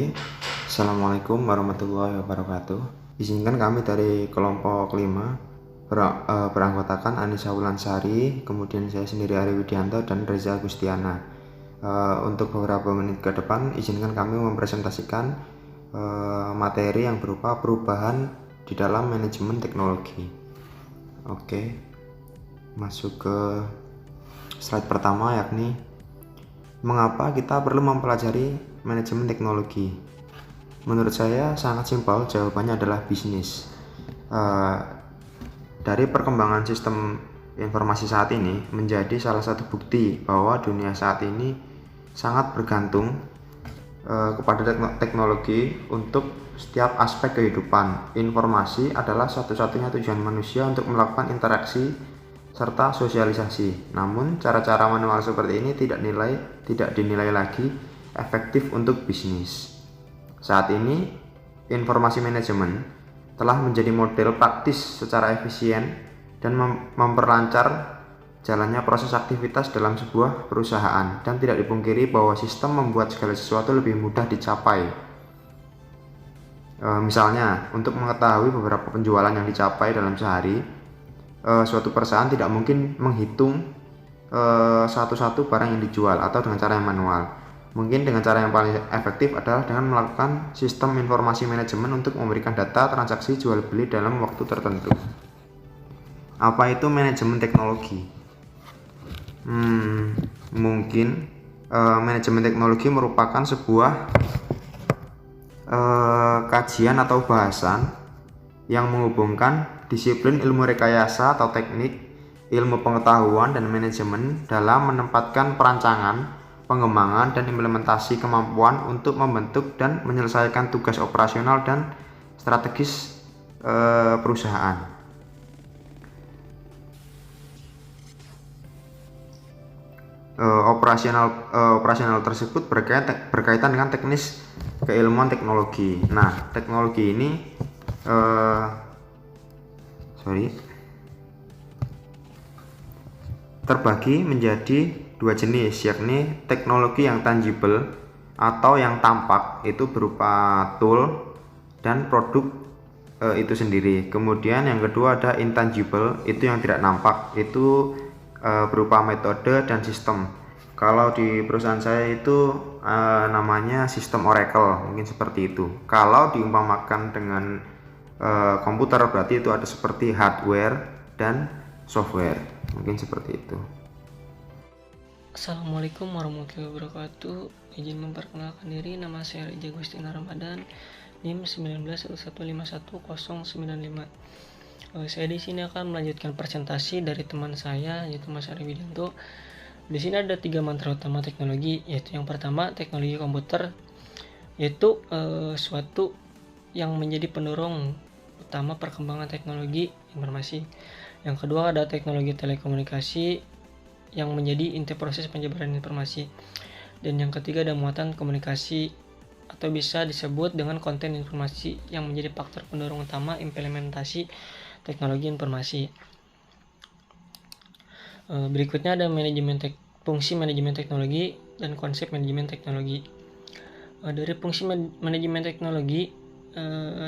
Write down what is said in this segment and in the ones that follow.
Oke, Assalamualaikum warahmatullahi wabarakatuh. Izinkan kami dari kelompok 5 beranggotakan Anissa Wulansari, kemudian saya sendiri Ari Widianto dan Reza Agustiana. Untuk beberapa menit ke depan, izinkan kami mempresentasikan materi yang berupa perubahan di dalam manajemen teknologi. Oke, masuk ke slide pertama, yakni mengapa kita perlu mempelajari manajemen teknologi. Menurut saya sangat simpel, jawabannya adalah bisnis. Dari perkembangan sistem informasi saat ini menjadi salah satu bukti bahwa dunia saat ini sangat bergantung kepada teknologi untuk setiap aspek kehidupan. Informasi adalah satu-satunya tujuan manusia untuk melakukan interaksi serta sosialisasi. Namun, cara-cara manual seperti ini tidak dinilai lagi efektif untuk bisnis. Saat ini, informasi manajemen telah menjadi model praktis secara efisien dan memperlancar jalannya proses aktivitas dalam sebuah perusahaan, dan tidak dipungkiri bahwa sistem membuat segala sesuatu lebih mudah dicapai. Misalnya, untuk mengetahui beberapa penjualan yang dicapai dalam sehari, suatu perusahaan tidak mungkin menghitung satu-satu barang yang dijual atau dengan cara yang manual. Mungkin dengan cara yang paling efektif adalah dengan melakukan sistem informasi manajemen untuk memberikan data transaksi jual beli dalam waktu tertentu. Apa itu manajemen teknologi? Mungkin manajemen teknologi merupakan sebuah kajian atau bahasan yang menghubungkan disiplin ilmu rekayasa atau teknik, ilmu pengetahuan, dan manajemen dalam menempatkan perancangan, pengembangan, dan implementasi kemampuan untuk membentuk dan menyelesaikan tugas operasional dan strategis perusahaan. Operasional tersebut berkaitan dengan teknis keilmuan teknologi. Nah, teknologi ini terbagi menjadi dua jenis, yakni teknologi yang tangible atau yang tampak, itu berupa tool dan produk itu sendiri. Kemudian yang kedua ada intangible, itu yang tidak nampak, itu berupa metode dan sistem. Kalau di perusahaan saya itu namanya sistem Oracle, mungkin seperti itu. Kalau diumpamakan dengan komputer, berarti itu ada seperti hardware dan software, mungkin seperti itu. Assalamualaikum warahmatullahi wabarakatuh. Izin memperkenalkan diri, nama saya Reza Agustiana Ramadan, NIM 191151095. Saya di sini akan melanjutkan presentasi dari teman saya, yaitu Mas Ari Widianto. Di sini ada 3 mantra utama teknologi, yaitu yang pertama teknologi komputer, yaitu suatu yang menjadi pendorong utama perkembangan teknologi informasi. Yang kedua ada teknologi telekomunikasi yang menjadi inti proses penyebaran informasi. Dan yang ketiga ada muatan komunikasi atau bisa disebut dengan konten informasi yang menjadi faktor pendorong utama implementasi teknologi informasi. Berikutnya ada fungsi manajemen teknologi dan konsep manajemen teknologi. Dari fungsi manajemen teknologi,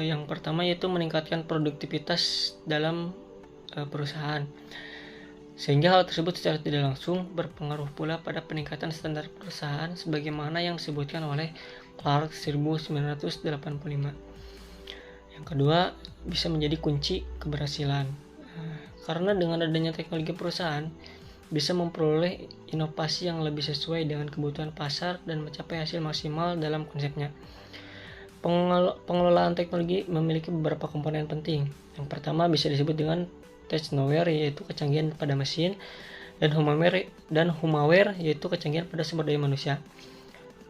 yang pertama yaitu meningkatkan produktivitas dalam perusahaan, sehingga hal tersebut secara tidak langsung berpengaruh pula pada peningkatan standar perusahaan sebagaimana yang disebutkan oleh Clark 1985. Yang kedua, bisa menjadi kunci keberhasilan, karena dengan adanya teknologi perusahaan bisa memperoleh inovasi yang lebih sesuai dengan kebutuhan pasar dan mencapai hasil maksimal dalam konsepnya. Pengelolaan teknologi memiliki beberapa komponen penting. Yang pertama bisa disebut dengan technoware, yaitu kecanggihan pada mesin, dan humaware, yaitu kecanggihan pada sumber daya manusia.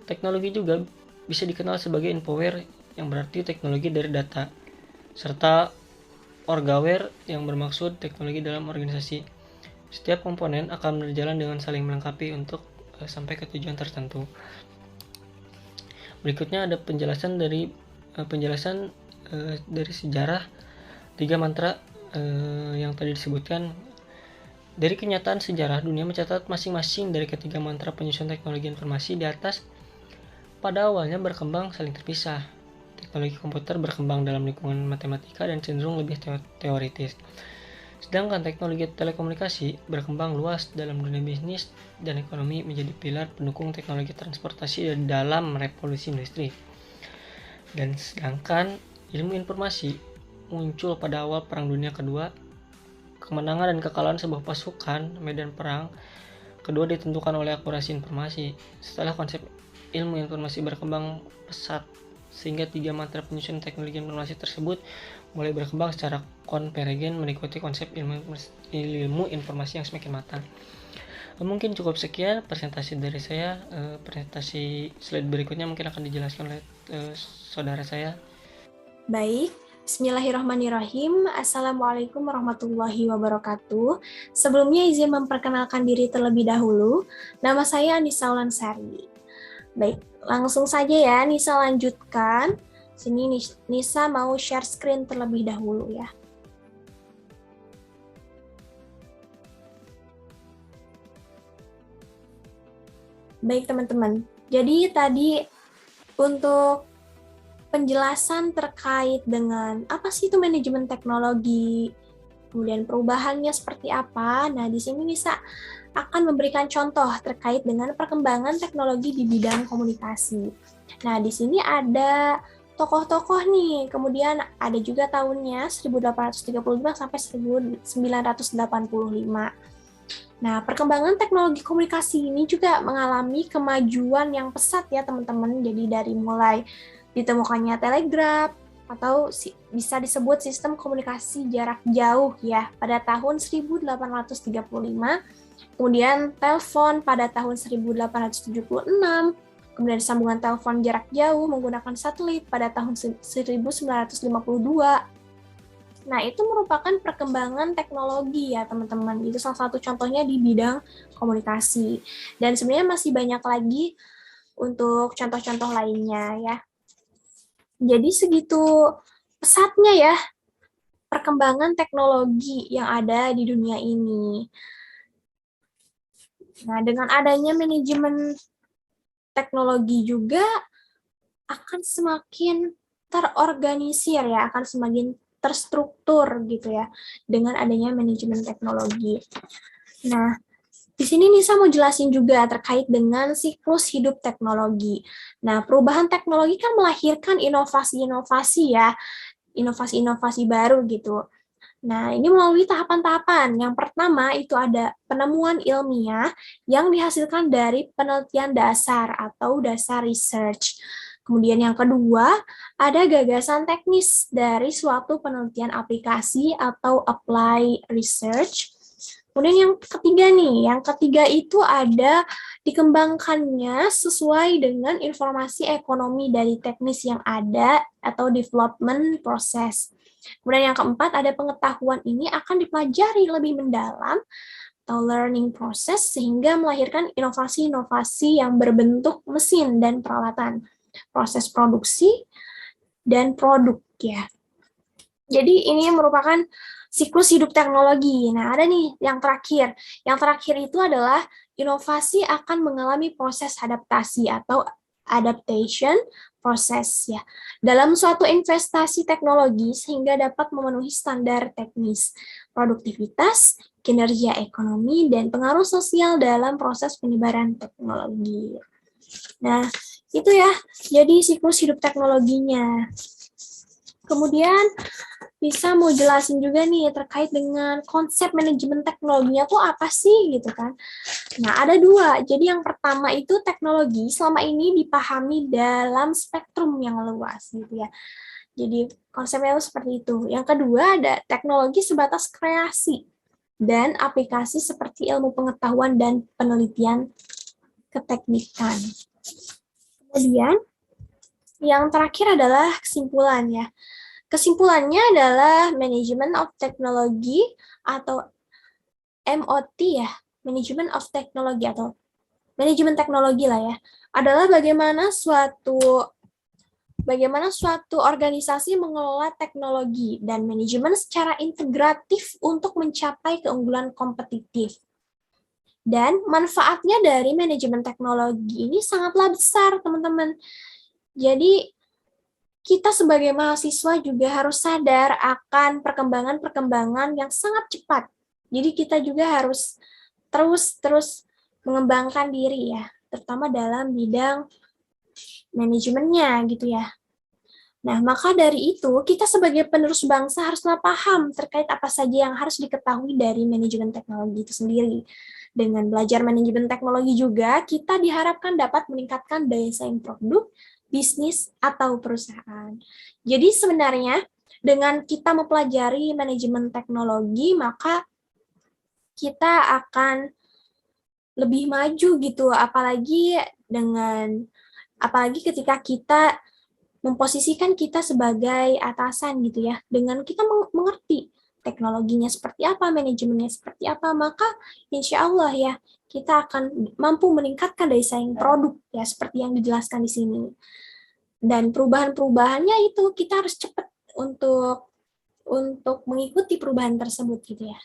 Teknologi juga bisa dikenal sebagai infoware, yang berarti teknologi dari data, serta orgaware yang bermaksud teknologi dalam organisasi. Setiap komponen akan berjalan dengan saling melengkapi untuk sampai ke tujuan tertentu. Berikutnya ada penjelasan dari sejarah 3 mantra yang tadi disebutkan. Dari kenyataan sejarah, dunia mencatat masing-masing dari ketiga mantra penyusun teknologi informasi di atas pada awalnya berkembang saling terpisah. Teknologi komputer berkembang dalam lingkungan matematika dan cenderung lebih teoritis. Sedangkan teknologi telekomunikasi berkembang luas dalam dunia bisnis dan ekonomi menjadi pilar pendukung teknologi transportasi dalam revolusi industri. Dan sedangkan ilmu informasi muncul pada awal Perang Dunia Kedua. Kemenangan dan kekalahan sebuah pasukan medan perang kedua ditentukan oleh akurasi informasi. Setelah konsep ilmu informasi berkembang pesat, sehingga 3 matra penyusun teknologi informasi tersebut mulai berkembang secara konvergen mengikuti konsep ilmu informasi yang semakin matang. Mungkin cukup sekian presentasi dari saya. Presentasi slide berikutnya mungkin akan dijelaskan oleh saudara saya. Baik, bismillahirrahmanirrahim. Assalamualaikum warahmatullahi wabarakatuh. Sebelumnya izin memperkenalkan diri terlebih dahulu. Nama saya Anissa Ulansari. Baik, langsung saja ya Nisa lanjutkan. Sini Nisa mau share screen terlebih dahulu ya. Baik teman-teman, jadi tadi untuk penjelasan terkait dengan apa sih itu manajemen teknologi, kemudian perubahannya seperti apa. Nah, di sini Nisa akan memberikan contoh terkait dengan perkembangan teknologi di bidang komunikasi. Nah, di sini ada tokoh-tokoh nih, kemudian ada juga tahunnya 1835 sampai 1985. Nah, perkembangan teknologi komunikasi ini juga mengalami kemajuan yang pesat ya teman-teman. Jadi dari mulai ditemukannya telegraf atau bisa disebut sistem komunikasi jarak jauh ya pada tahun 1835, kemudian telepon pada tahun 1876, kemudian sambungan telepon jarak jauh menggunakan satelit pada tahun 1952. Nah, itu merupakan perkembangan teknologi ya teman-teman. Itu salah satu contohnya di bidang komunikasi. Dan sebenarnya masih banyak lagi untuk contoh-contoh lainnya ya. Jadi segitu pesatnya ya perkembangan teknologi yang ada di dunia ini. Nah, dengan adanya manajemen teknologi juga akan semakin terorganisir ya, akan semakin terstruktur gitu ya dengan adanya manajemen teknologi. Nah, di sini Nisa mau jelasin juga terkait dengan siklus hidup teknologi. Nah, perubahan teknologi kan melahirkan inovasi-inovasi ya, inovasi-inovasi baru gitu. Nah, ini melalui tahapan-tahapan. Yang pertama itu ada penemuan ilmiah yang dihasilkan dari penelitian dasar atau dasar research. Kemudian yang kedua, ada gagasan teknis dari suatu penelitian aplikasi atau apply research. Kemudian yang ketiga nih, yang ketiga itu ada dikembangkannya sesuai dengan informasi ekonomi dari teknis yang ada atau development process. Kemudian yang keempat ada pengetahuan ini akan dipelajari lebih mendalam atau learning process sehingga melahirkan inovasi-inovasi yang berbentuk mesin dan peralatan, proses produksi dan produk ya. Jadi ini merupakan siklus hidup teknologi. Nah, ada nih yang terakhir. Yang terakhir itu adalah inovasi akan mengalami proses adaptasi atau adaptation proses ya. Dalam suatu investasi teknologi sehingga dapat memenuhi standar teknis, produktivitas, kinerja ekonomi, dan pengaruh sosial dalam proses penyebaran teknologi. Nah, itu ya. Jadi siklus hidup teknologinya. Kemudian bisa mau jelasin juga nih terkait dengan konsep manajemen teknologinya tuh apa sih gitu kan. Nah, ada dua. Jadi yang pertama itu teknologi selama ini dipahami dalam spektrum yang luas gitu ya. Jadi konsepnya itu seperti itu. Yang kedua ada teknologi sebatas kreasi dan aplikasi seperti ilmu pengetahuan dan penelitian keteknikan. Kemudian yang terakhir adalah kesimpulan ya. Kesimpulannya adalah Management of Technology atau MOT ya, Management of Technology atau manajemen teknologi lah ya, adalah bagaimana suatu organisasi mengelola teknologi dan manajemen secara integratif untuk mencapai keunggulan kompetitif. Dan manfaatnya dari manajemen teknologi ini sangatlah besar, teman-teman. Jadi, kita sebagai mahasiswa juga harus sadar akan perkembangan-perkembangan yang sangat cepat. Jadi, kita juga harus terus mengembangkan diri ya, terutama dalam bidang manajemennya gitu ya. Nah, maka dari itu, kita sebagai penerus bangsa haruslah paham terkait apa saja yang harus diketahui dari manajemen teknologi itu sendiri. Dengan belajar manajemen teknologi juga, kita diharapkan dapat meningkatkan daya saing produk, bisnis, atau perusahaan. Jadi sebenarnya, dengan kita mempelajari manajemen teknologi, maka kita akan lebih maju gitu, apalagi ketika kita memposisikan kita sebagai atasan gitu ya, dengan kita mengerti teknologinya seperti apa, manajemennya seperti apa, maka insya Allah ya kita akan mampu meningkatkan daya saing produk ya seperti yang dijelaskan di sini. Dan perubahan-perubahannya itu kita harus cepat untuk mengikuti perubahan tersebut gitu ya.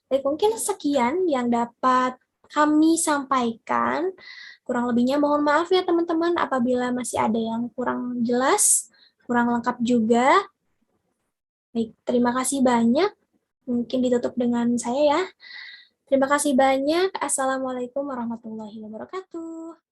Baik, mungkin sekian yang dapat kami sampaikan. Kurang lebihnya mohon maaf ya teman-teman apabila masih ada yang kurang jelas, kurang lengkap juga. Baik, terima kasih banyak. Mungkin ditutup dengan saya ya. Terima kasih banyak. Assalamualaikum warahmatullahi wabarakatuh.